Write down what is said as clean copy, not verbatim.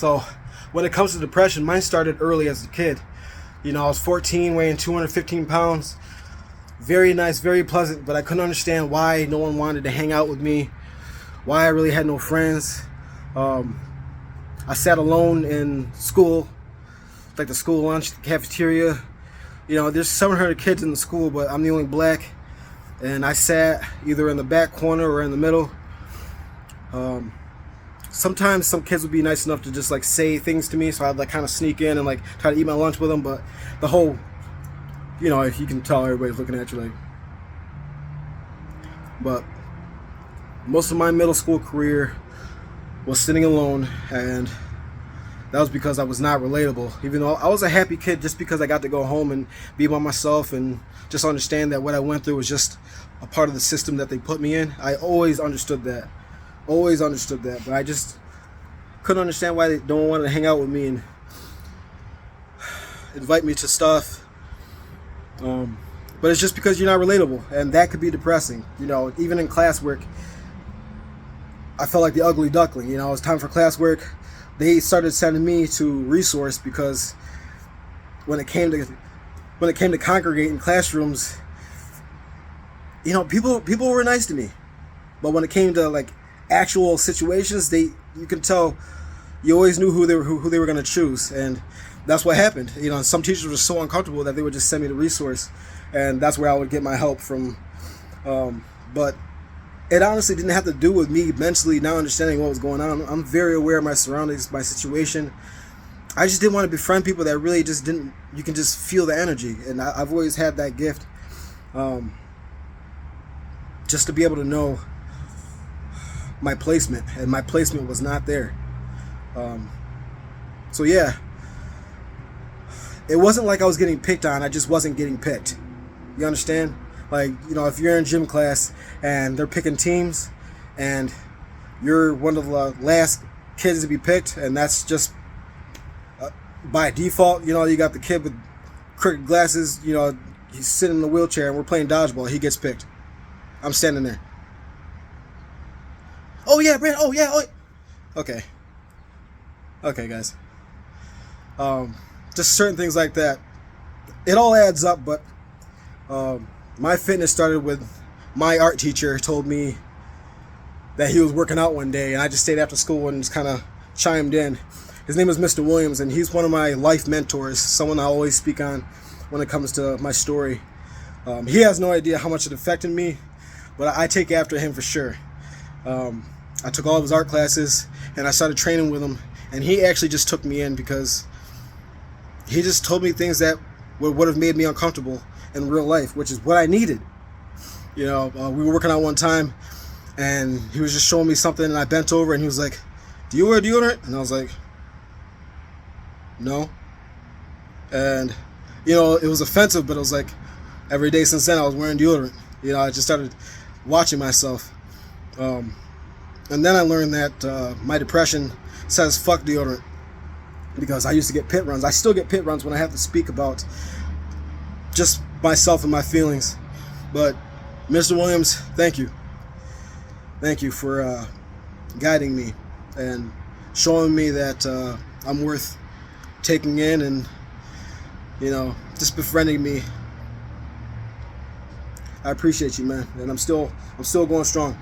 So when it comes to depression, mine started early as a kid. You know, I was 14, weighing 215 pounds. Very nice, very pleasant, but I couldn't understand why no one wanted to hang out with me, why I really had no friends. I sat alone in school, like the school lunch, the cafeteria. You know, there's 700 kids in the school, but I'm the only black. And I sat either in the back corner or in the middle. Sometimes some kids would be nice enough to just like say things to me, so I'd like kind of sneak in and like try to eat my lunch with them. But the whole, you know, if you can tell everybody's looking at you like. But most of my middle school career was sitting alone, and that was because I was not relatable. Even though I was a happy kid, just because I got to go home and be by myself and just understand that what I went through was just a part of the system that they put me in. I always understood that. But I just couldn't understand why they don't want to hang out with me and invite me to stuff. But it's just because you're not relatable, and that could be depressing. You know, even in classwork, I felt like the ugly duckling. You know, it was time for classwork. They started sending me to resource because when it came to congregate in classrooms, you know, people were nice to me, but when it came to like actual situations, you could tell you always knew who they were going to choose, and that's what happened. You know, some teachers were so uncomfortable that they would just send me to resource, and that's where I would get my help from. But it honestly didn't have to do with me mentally not understanding what was going on. I'm very aware of my surroundings, my situation. I just didn't want to befriend people that really just didn't. You can just feel the energy, and I've always had that gift. Just to be able to know my placement, and my placement was not there. So yeah, it wasn't like I was getting picked on. I just wasn't getting picked. You understand? Like, you know, if you're in gym class and they're picking teams and you're one of the last kids to be picked, and that's just by default. You know, you got the kid with crooked glasses, you know, he's sitting in the wheelchair and we're playing dodgeball, he gets picked. I'm standing there. Oh yeah, Brent. Oh yeah. Oh. Okay. Okay, guys. Just certain things like that. It all adds up, but my fitness started with my art teacher told me that he was working out one day, and I just stayed after school and just kind of chimed in. His name is Mr. Williams, and he's one of my life mentors, someone I always speak on when it comes to my story. He has no idea how much it affected me, but I take after him for sure. I took all of his art classes, and I started training with him, and he actually just took me in because he just told me things that would have made me uncomfortable in real life, which is what I needed. You know, we were working out one time, and he was just showing me something, and I bent over, and he was like, "Do you wear deodorant?" And I was like, "No." And, you know, it was offensive, but it was like, every day since then I was wearing deodorant. You know, I just started watching myself. And then I learned that my depression says fuck deodorant, because I used to get pit runs. I still get pit runs when I have to speak about just myself and my feelings. But Mr. Williams, thank you. Thank you for guiding me and showing me that I'm worth taking in, and, you know, just befriending me. I appreciate you, man, and I'm still going strong.